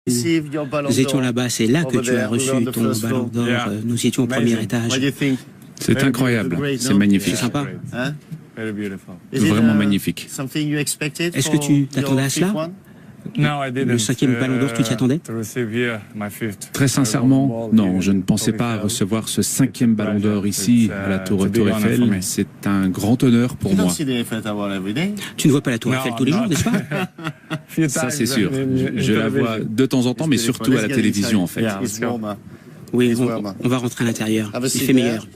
Nous étions là-bas, c'est là que tu as reçu ton ballon d'or. Nous étions au premier étage. C'est incroyable, c'est magnifique. C'est sympa. Vraiment magnifique. Est-ce que tu t'attendais à cela? Le cinquième ballon d'or, tu t'y attendais? Très sincèrement, non, je ne pensais pas recevoir ce cinquième ballon d'or ici, à la Tour Eiffel. C'est un grand honneur pour moi. Tu ne vois pas la Tour Eiffel tous les jours, n'est-ce pas? Ça, c'est sûr. Je la vois de temps en temps, mais surtout à la télévision, en fait. Oui, on va rentrer à l'intérieur. Il fait meilleur.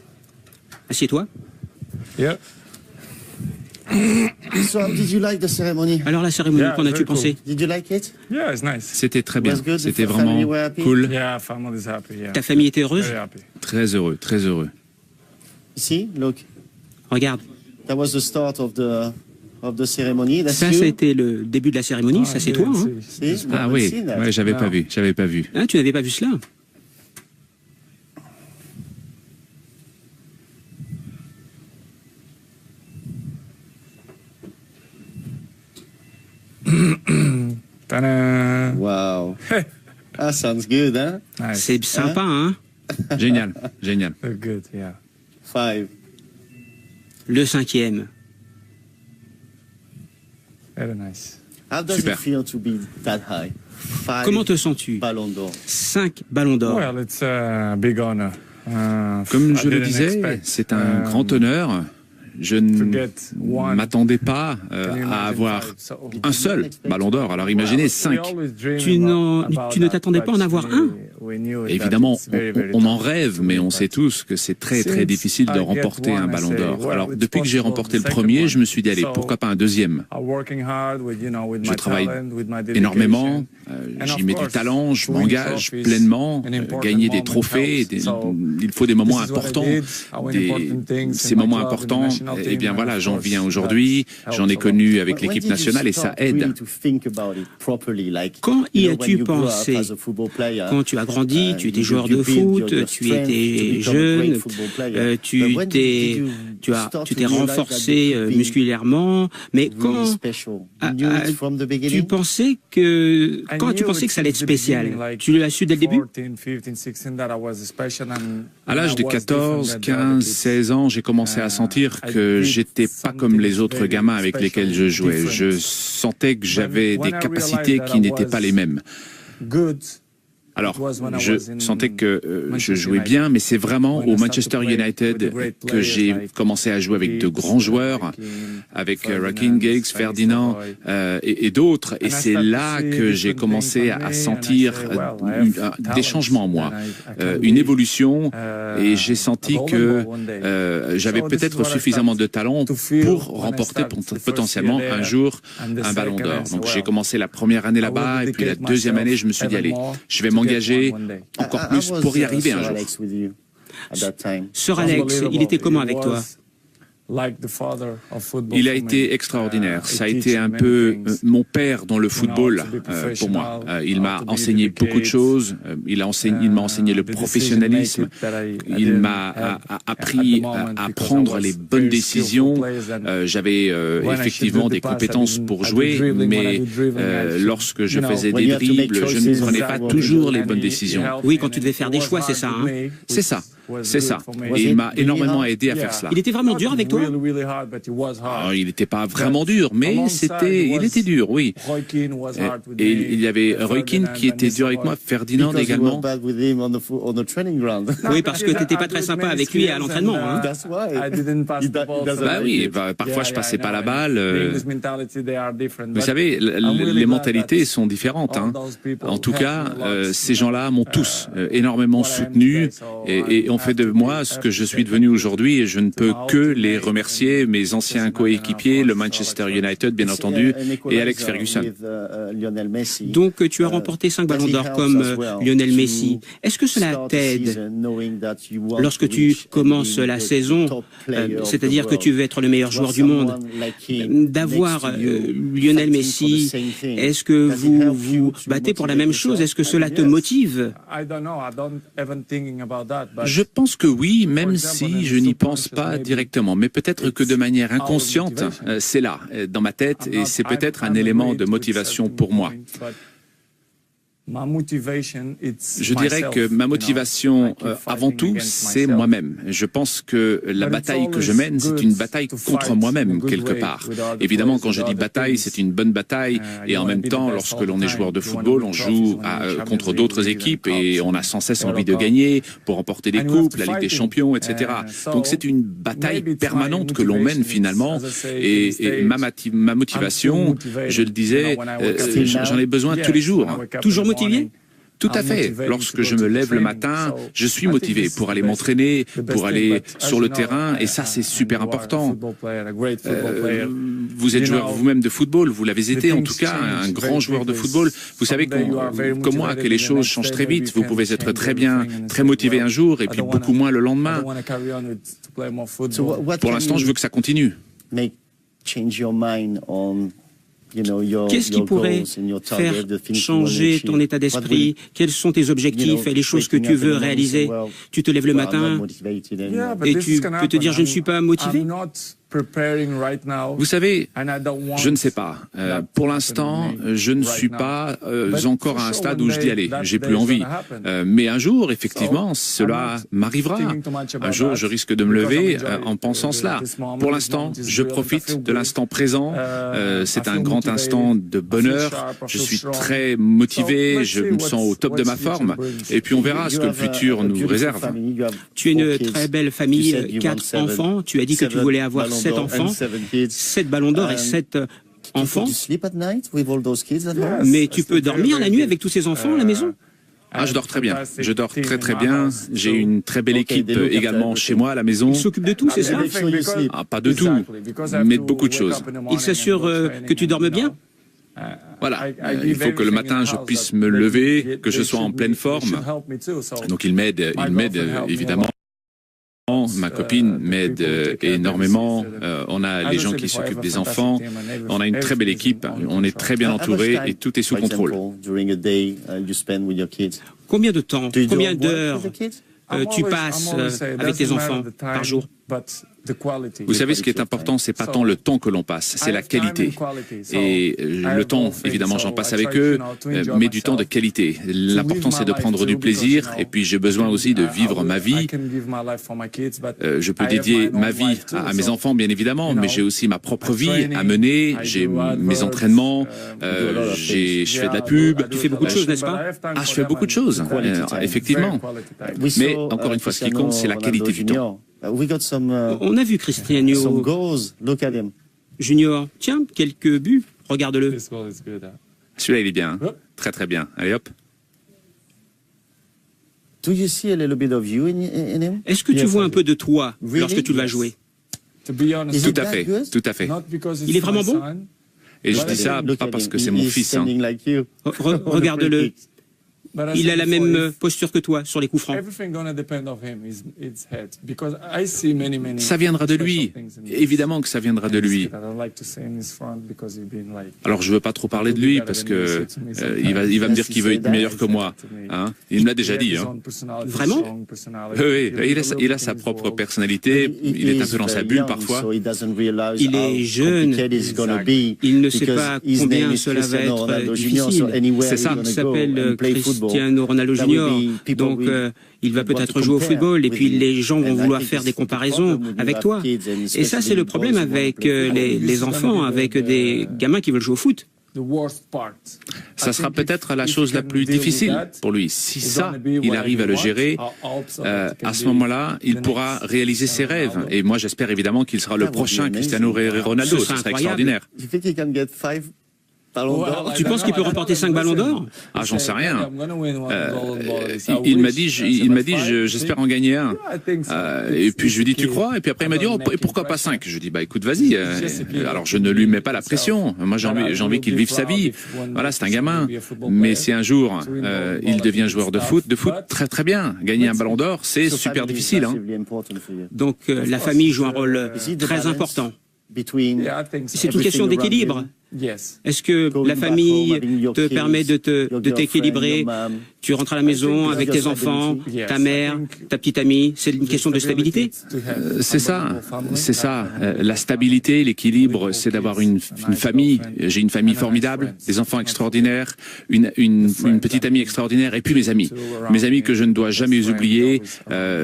Assieds-toi. Alors la cérémonie, qu'en as-tu pensé? C'était très bien, c'était vraiment cool. Ta famille était heureuse? Très heureux, très heureux. Regarde. Ça a été le début de la cérémonie, ça c'est toi, hein? Ah oui, ouais, j'avais pas vu. Hein, tu n'avais pas vu cela? Wow. That sounds good, hein? C'est sympa, hein? Génial, génial. Le cinquième. Super. Comment te sens-tu? 5 ballons d'or. Comme je le disais, c'est un grand honneur. Je ne m'attendais pas à avoir un seul ballon d'or. Alors imaginez 5. Tu ne t'attendais pas à en avoir un? Évidemment, on en rêve, mais on sait tous que c'est très très difficile de remporter un ballon d'or. Alors depuis que j'ai remporté le premier, je me suis dit, allez, pourquoi pas un deuxième? Je travaille énormément, j'y mets du talent, je m'engage pleinement, gagner des trophées, il faut des moments importants. Ces moments importants, eh bien voilà, j'en viens aujourd'hui, j'en ai connu avec l'équipe nationale et ça aide. Quand y as-tu pensé? Quand tu as grandi, tu étais joueur de foot, tu étais jeune, tu t'es renforcé musculairement, mais quand tu pensais que ça allait être spécial, tu l'as su dès le début? À l'âge de 14, 15, 16 ans, j'ai commencé à sentir que j'étais pas comme les autres gamins avec lesquels je jouais. Je sentais que j'avais des capacités qui n'étaient pas les mêmes. Alors, je sentais que je jouais bien, mais c'est vraiment au Manchester United que j'ai commencé à jouer avec de grands joueurs, avec Raheem Giggs, Ferdinand et d'autres. Et c'est là que j'ai commencé à sentir des changements en moi, une évolution. Et j'ai senti que j'avais peut-être suffisamment de talent pour remporter potentiellement un jour un ballon d'or. Donc j'ai commencé la première année là-bas, et puis la deuxième année, je me suis dit, allez, je vais m'engager encore plus pour y arriver un jour. Sir Alex, il était comment avec toi? Il a été extraordinaire. Ça a été un peu mon père dans le football pour moi. Il m'a enseigné beaucoup de choses. Il m'a enseigné le professionnalisme. Il m'a appris à prendre les bonnes décisions. J'avais effectivement des compétences pour jouer, mais lorsque je faisais des dribbles, je ne prenais pas toujours les bonnes décisions. Oui, quand tu devais faire des choix, c'est ça, hein? C'est ça. C'est ça. Et il m'a énormément aidé à faire cela. Il était vraiment dur avec toi? Il n'était pas vraiment dur, mais il était dur, oui. Et il y avait Roy Keane qui était dur avec moi, Ferdinand également. Oui, parce que tu n'étais pas très sympa avec lui à l'entraînement, hein? Bah oui, parfois je passais pas la balle. Vous savez, les mentalités sont différentes, hein. En tout cas, ces gens-là m'ont tous énormément soutenu et ont fait de moi ce que je suis devenu aujourd'hui, et je ne peux que les remercier, mes anciens coéquipiers, le Manchester United bien entendu, et Alex Ferguson. Donc tu as remporté 5 ballons d'or comme Lionel Messi. Est-ce que cela t'aide lorsque tu commences la saison, c'est-à-dire que tu veux être le meilleur joueur du monde, d'avoir Lionel Messi? Est-ce que vous vous battez pour la même chose? Est-ce que cela te motive? Je pense que oui, même si je n'y pense pas directement. Mais peut-être que de manière inconsciente, c'est là, dans ma tête, et c'est peut-être un élément de motivation pour moi. Je dirais que ma motivation, avant tout, c'est moi-même. Je pense que la bataille que je mène, c'est une bataille contre moi-même, quelque part. Évidemment, quand je dis bataille, c'est une bonne bataille. Et en même temps, lorsque l'on est joueur de football, on joue contre d'autres équipes et on a sans cesse envie de gagner pour remporter des coupes, la Ligue des Champions, etc. Donc c'est une bataille permanente que l'on mène finalement. Et ma motivation, je le disais, j'en ai besoin tous les jours. Toujours motivé? Tout à fait. Lorsque je me lève le matin, je suis motivé pour aller m'entraîner, pour aller sur le terrain, et ça, c'est super important. Vous êtes joueur vous-même de football, vous l'avez été en tout cas, un grand joueur de football. Vous savez comme moi que les choses changent très vite. Vous pouvez être très bien, très motivé un jour, et puis beaucoup moins le lendemain. Pour l'instant, je veux que ça continue. Qu'est-ce qui pourrait faire changer ton état d'esprit? Quels sont tes objectifs et les choses que tu veux réaliser? Tu te lèves le matin et tu peux te dire « je ne suis pas motivé ». Vous savez, je ne sais pas. Pour l'instant, je ne suis pas encore à un stade où je dis allez, j'ai plus envie. Mais un jour, effectivement, cela m'arrivera. Un jour, je risque de me lever en pensant cela. Pour l'instant, je profite de l'instant présent. C'est un grand instant de bonheur. Je suis très motivé. Je me sens au top de ma forme. Et puis on verra ce que le futur nous réserve. Tu es une très belle famille, 4 enfants. Tu as dit que tu voulais avoir 7 enfants, 7 ballons d'or et 7 enfants. Mais tu peux dormir la nuit avec tous ces enfants à la maison? Ah, je dors très bien. Je dors très très bien. J'ai une très belle équipe également chez moi à la maison. Ils s'occupent de tout, c'est ça? Ah, pas de tout, mais de beaucoup de choses. Ils s'assurent que tu dormes bien? Voilà, il faut que le matin je puisse me lever, que je sois en pleine forme. Donc ils m'aident évidemment. Ma copine m'aide énormément. On a les gens qui s'occupent des enfants. On a une très belle équipe. On est très bien entouré et tout est sous contrôle. Combien de temps, combien d'heures tu passes avec tes enfants par jour? Vous savez, ce qui est important, c'est pas tant le temps que l'on passe, c'est la qualité. Et le temps, évidemment, j'en passe avec eux, mais du temps de qualité. L'important, c'est de prendre du plaisir. Et puis, j'ai besoin aussi de vivre ma vie. Je peux dédier ma vie à mes enfants, bien évidemment, mais j'ai aussi ma propre vie à mener. J'ai mes entraînements. Je fais de la pub. Tu fais beaucoup de choses, n'est-ce pas? Ah, je fais beaucoup de choses, effectivement. Mais encore une fois, ce qui compte, c'est la qualité du temps. On a vu Cristiano Junior. Tiens, quelques buts. Regarde-le. Celui-là, il est bien. Très, très bien. Allez, hop. Est-ce que tu vois un peu de toi lorsque tu vas jouer? Tout à fait. Tout à fait. Il est vraiment bon? Et je dis ça pas parce que c'est mon fils. Hein. Regarde-le. Il a la même posture que toi sur les coups francs. Ça viendra de lui. Évidemment que ça viendra de lui. Alors je ne veux pas trop parler de lui parce que il va me dire qu'il veut être meilleur que moi. Hein? Il me l'a déjà dit. Hein. Vraiment? Oui, il a sa propre personnalité. Il est un peu dans sa bulle parfois. Il est jeune. Il ne sait pas combien cela va être difficile. C'est ça. Il s'appelle Cristiano Ronaldo Junior, donc il va peut-être jouer au football et puis les gens vont vouloir faire des comparaisons avec toi. Et ça, c'est le problème avec les enfants, avec des gamins qui veulent jouer au foot. Ça sera peut-être la chose la plus difficile pour lui. Si ça, il arrive à le gérer, à ce moment-là, il pourra réaliser ses rêves. Et moi, j'espère évidemment qu'il sera le prochain Cristiano Ronaldo. Ce serait extraordinaire. Tu penses qu'il peut remporter 5 ballons d'or? Ah, j'en sais rien. Il m'a dit, j'espère en gagner un. Et puis je lui dis, tu crois? Et puis après il m'a dit, oh, et pourquoi pas 5? Je lui dis, bah écoute, vas-y. Alors je ne lui mets pas la pression. Moi j'ai envie qu'il vive sa vie. Voilà, c'est un gamin. Mais si un jour il devient joueur de foot très très bien. Gagner un ballon d'or, c'est super difficile. Hein. Donc la famille joue un rôle très important. C'est une question d'équilibre. Est-ce que la famille te permet de t'équilibrer? Tu rentres à la maison avec tes enfants, ta mère, ta petite amie. C'est une question de stabilité? C'est ça. La stabilité, l'équilibre, c'est d'avoir une famille. J'ai une famille formidable, des enfants extraordinaires, une petite amie extraordinaire, et puis mes amis. Mes amis que je ne dois jamais oublier,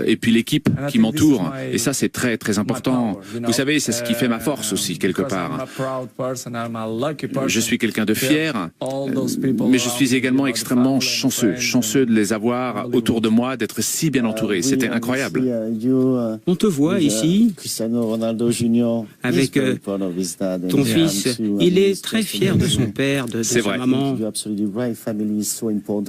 et puis l'équipe qui m'entoure. Et ça, c'est très, très important. Vous savez, c'est ce qui fait ma force aussi, quelque part. Je suis quelqu'un de fier, mais je suis également extrêmement chanceux de les avoir autour de moi, d'être si bien entouré. C'était incroyable. On te voit ici avec ton fils. Il est très fier de son père, de sa maman.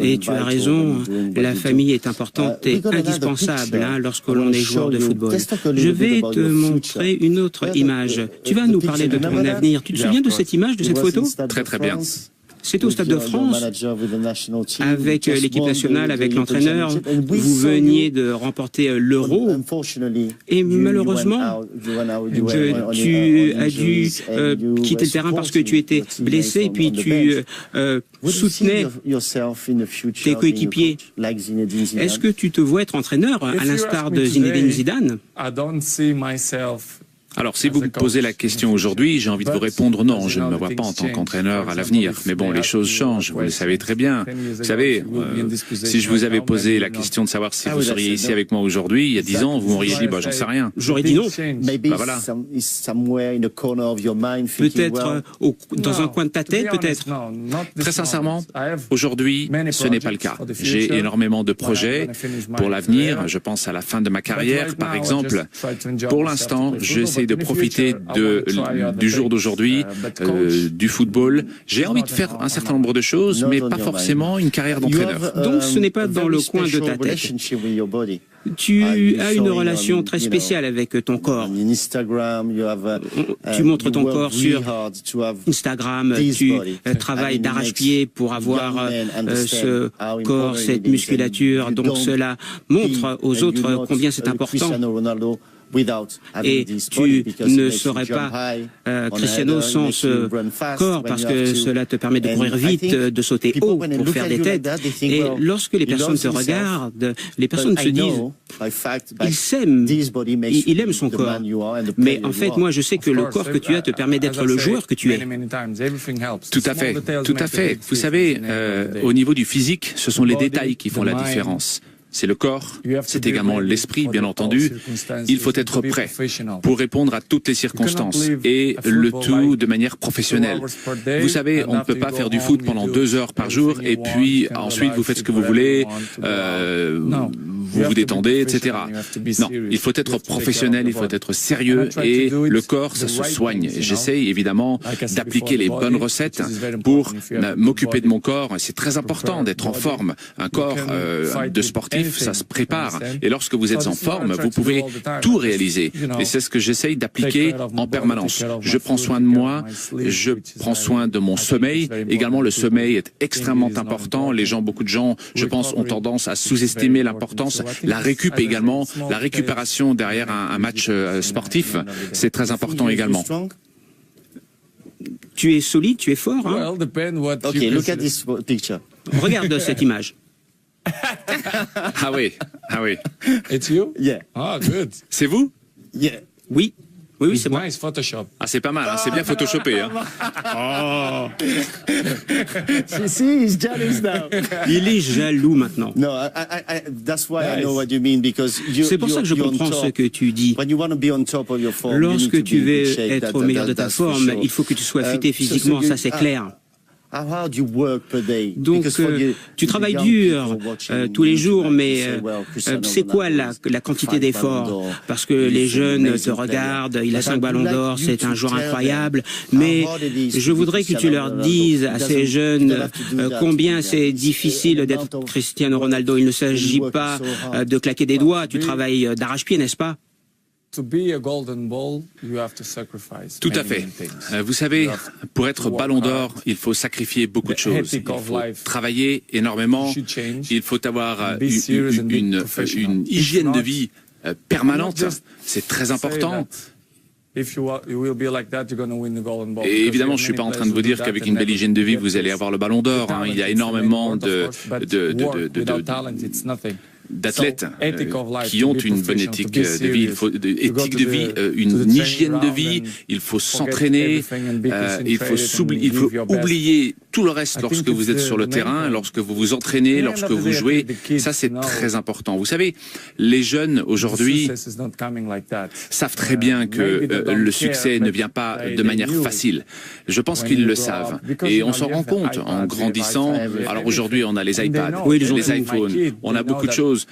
Et tu as raison, la famille est importante et indispensable lorsque l'on est joueur de football. Je vais te montrer une autre image. Tu vas nous parler de ton avenir. Tu te souviens de cette image, de cette photo? Très, très bien. C'est au Stade de France, avec l'équipe nationale, avec l'entraîneur. Vous veniez de remporter l'Euro. Et malheureusement, tu as dû quitter le terrain parce que tu étais blessé et puis tu soutenais tes coéquipiers. Est-ce que tu te vois être entraîneur, à l'instar de Zinedine Zidane? Alors, si vous me posez la question aujourd'hui, j'ai envie de vous répondre non, je ne me vois pas en tant qu'entraîneur à l'avenir. Mais bon, les choses changent, vous le savez très bien. Vous savez, si je vous avais posé la question de savoir si vous seriez ici avec moi aujourd'hui, il y a 10 ans, vous m'auriez dit, j'en sais rien. J'aurais dit non. Voilà. Peut-être dans un coin de ta tête, peut-être. Très sincèrement, aujourd'hui, ce n'est pas le cas. J'ai énormément de projets pour l'avenir. Je pense à la fin de ma carrière, par exemple. Pour l'instant, j'essaie de profiter du jour d'aujourd'hui, du football. J'ai envie de faire un certain nombre de choses, mais pas forcément une carrière d'entraîneur. Donc ce n'est pas dans le coin de ta tête. Tu as une relation très spéciale avec ton corps. Tu montres ton corps sur Instagram, tu travailles d'arrache-pied pour avoir ce corps, cette musculature. Donc cela montre aux autres combien c'est important. Et tu ne serais pas Cristiano sans ce corps parce que cela te permet de courir vite, de sauter haut pour faire des têtes. Et lorsque les personnes te regardent, les personnes se disent, il s'aime, il aime son corps. Mais en fait, moi, je sais que le corps que tu as te permet d'être le joueur que tu es. Tout à fait, tout à fait. Vous savez, au niveau du physique, ce sont les détails qui font la différence. C'est le corps, c'est également l'esprit, bien entendu. Il faut être prêt pour répondre à toutes les circonstances et le tout de manière professionnelle. Vous savez, on ne peut pas faire du foot pendant 2 heures par jour et puis ensuite vous faites ce que vous voulez, vous vous détendez, etc. Non, il faut être professionnel, il faut être sérieux et le corps, ça se soigne. J'essaye évidemment d'appliquer les bonnes recettes pour m'occuper de mon corps. C'est très important d'être en forme. Un corps de sportif, ça se prépare. Et lorsque vous êtes en forme, vous pouvez tout réaliser. Et c'est ce que j'essaye d'appliquer en permanence. Je prends soin de moi, je prends soin de mon sommeil. Également, le sommeil est extrêmement important. Beaucoup de gens, je pense, ont tendance à sous-estimer l'importance. La récup également, la récupération derrière un match sportif, c'est très important également. Tu es solide, tu es fort. Hein? Ok, look at this picture. Regarde cette image. Ah oui, ah oui. It's you? Yeah. Ah, good. C'est vous? Yeah. Oui. Oui, c'est moi. Nice Photoshop. Ah, c'est pas mal, hein, c'est bien photoshopé. Hein. Oh. See, he's jealous now. Il est jaloux maintenant. No, that's why I know what you mean because c'est pour ça que je comprends ce que tu dis. Lorsque tu veux être au meilleur de ta forme, il faut que tu sois affûté physiquement, ça c'est clair. Donc, tu travailles dur tous les jours, mais c'est quoi la quantité d'efforts? Parce que les jeunes te regardent, il a 5 ballons d'or, c'est un joueur incroyable, mais je voudrais que tu leur dises à ces jeunes combien c'est difficile d'être Cristiano Ronaldo. Il ne s'agit pas de claquer des doigts, tu travailles d'arrache-pied, n'est-ce pas? Tout à fait. Vous savez, pour être ballon d'or, il faut sacrifier beaucoup de choses. Il faut travailler énormément. Il faut avoir une hygiène de vie permanente. C'est très important. Et évidemment, je ne suis pas en train de vous dire qu'avec une belle hygiène de vie, vous allez avoir le ballon d'or. Il y a énormément d'athlètes qui ont une bonne éthique de vie, une hygiène de vie, il faut s'entraîner, il faut oublier tout le reste lorsque vous êtes sur le terrain, lorsque vous vous entraînez, lorsque vous jouez. Ça, c'est très important. Vous savez, les jeunes aujourd'hui savent très bien que le succès ne vient pas de manière facile. Je pense qu'ils le savent. Et on s'en rend compte en grandissant. Alors aujourd'hui, on a les iPads, les iPhones, on a beaucoup de choses.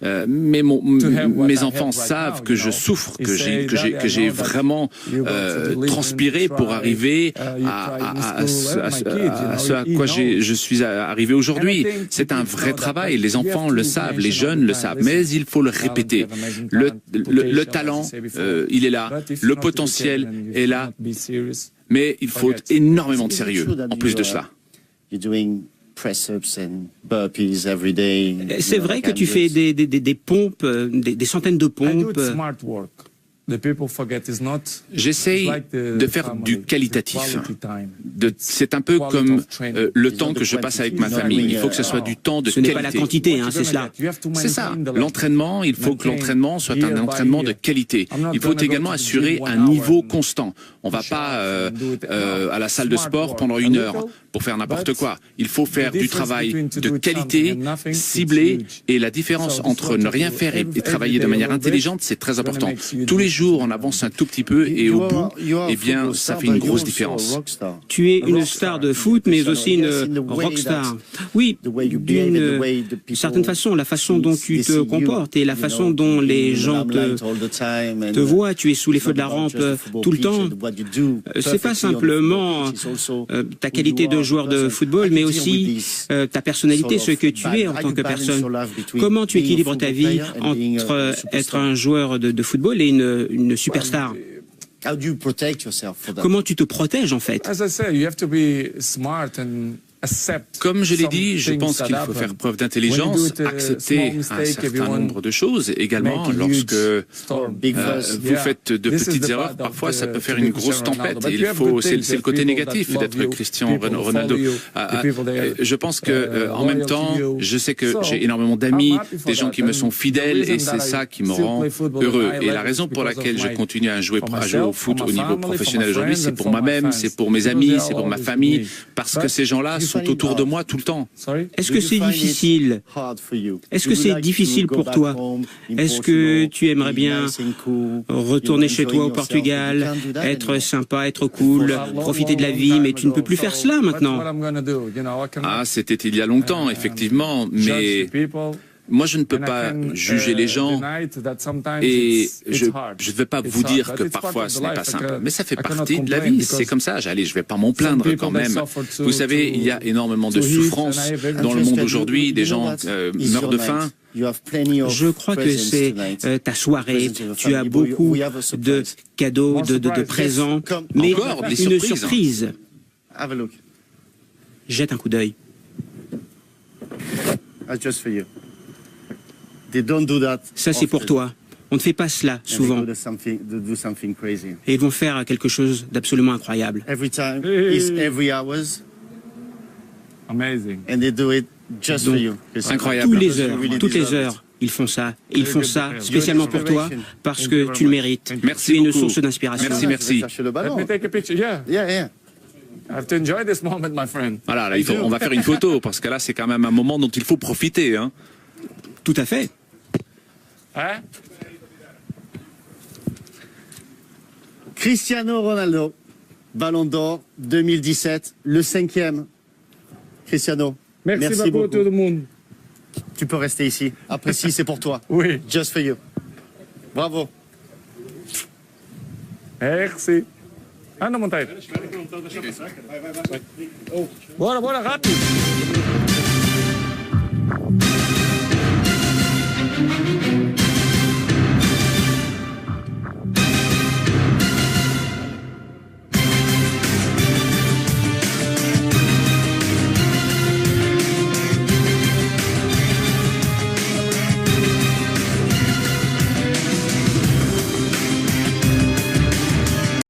Mais mes enfants savent que je souffre, que j'ai vraiment transpiré pour arriver à ce à quoi je suis arrivé aujourd'hui. C'est un vrai travail. Les enfants le savent, les jeunes le savent, mais il faut le répéter. Le talent, il est là, le potentiel est là, mais il faut énormément de sérieux en plus de cela. C'est vrai que tu fais des pompes, des centaines de pompes. J'essaye de faire du qualitatif. C'est un peu comme le temps que je passe avec ma famille. Il faut que ce soit du temps de qualité. Ce n'est pas la quantité, c'est cela. C'est ça. L'entraînement, il faut que l'entraînement soit un entraînement de qualité. Il faut également assurer un niveau constant. On ne va pas à la salle de sport pendant 1 heure pour faire n'importe quoi. Il faut faire du travail de qualité, ciblé, et la différence entre ne rien faire et travailler de manière intelligente, c'est très important. Tous les jours, on avance un tout petit peu et au bout, eh bien, ça fait une grosse différence. Tu es une star de foot, mais aussi une rockstar. Oui, d'une certaine façon, la façon dont tu te comportes et la façon dont les gens te voient. Tu es sous les feux de la rampe tout le temps. C'est pas simplement ta qualité de joueur de football, mais aussi ta personnalité, ce que tu es en tant que personne. Comment tu équilibres ta vie entre être un joueur de football et une superstar? Comment tu te protèges en fait? Comme je l'ai dit, je pense qu'il faut faire preuve d'intelligence, accepter un certain nombre de choses. Également, lorsque vous faites de petites erreurs, parfois ça peut faire une grosse tempête. C'est le côté négatif d'être Cristiano Ronaldo. Je pense que, en même temps, je sais que j'ai énormément d'amis, des gens qui me sont fidèles, et c'est ça qui me rend heureux. Et la raison pour laquelle je continue à jouer au foot au niveau professionnel aujourd'hui, c'est pour moi-même, c'est pour mes amis, c'est pour ma famille, parce que ces gens-là sont autour de moi tout le temps. Est-ce que c'est difficile? Est-ce que c'est difficile pour toi? Est-ce que tu aimerais bien retourner chez toi au Portugal, être sympa, être cool, profiter de la vie, mais tu ne peux plus faire cela maintenant? Ah, c'était il y a longtemps, effectivement, mais moi, je ne peux pas juger les gens et je ne vais pas vous dire que parfois ce n'est pas simple. Mais ça fait partie de la vie, c'est comme ça. Allez, je ne vais pas m'en plaindre quand même. Vous savez, il y a énormément de souffrance dans le monde aujourd'hui. Des gens meurent de faim. Je crois que c'est ta soirée. Tu as beaucoup de cadeaux, de présents, mais une surprise. Jette un coup d'œil. Ça, c'est pour toi. On ne fait pas cela souvent. Et ils vont faire quelque chose d'absolument incroyable. Incroyable. Toutes les heures, ils font ça. Ils font ça spécialement pour toi parce que tu le mérites. Merci. C'est une source d'inspiration. Merci. Voilà, là, on va faire une photo parce que là, c'est quand même un moment dont il faut profiter. Hein. Tout à fait. Cristiano Ronaldo, Ballon d'Or 2017, le 5e. Cristiano, merci beaucoup tout le monde. Tu peux rester ici. Après, si c'est pour toi. Oui. Just for you. Bravo. Merci. Anda, Monteiro. Bora, rápido.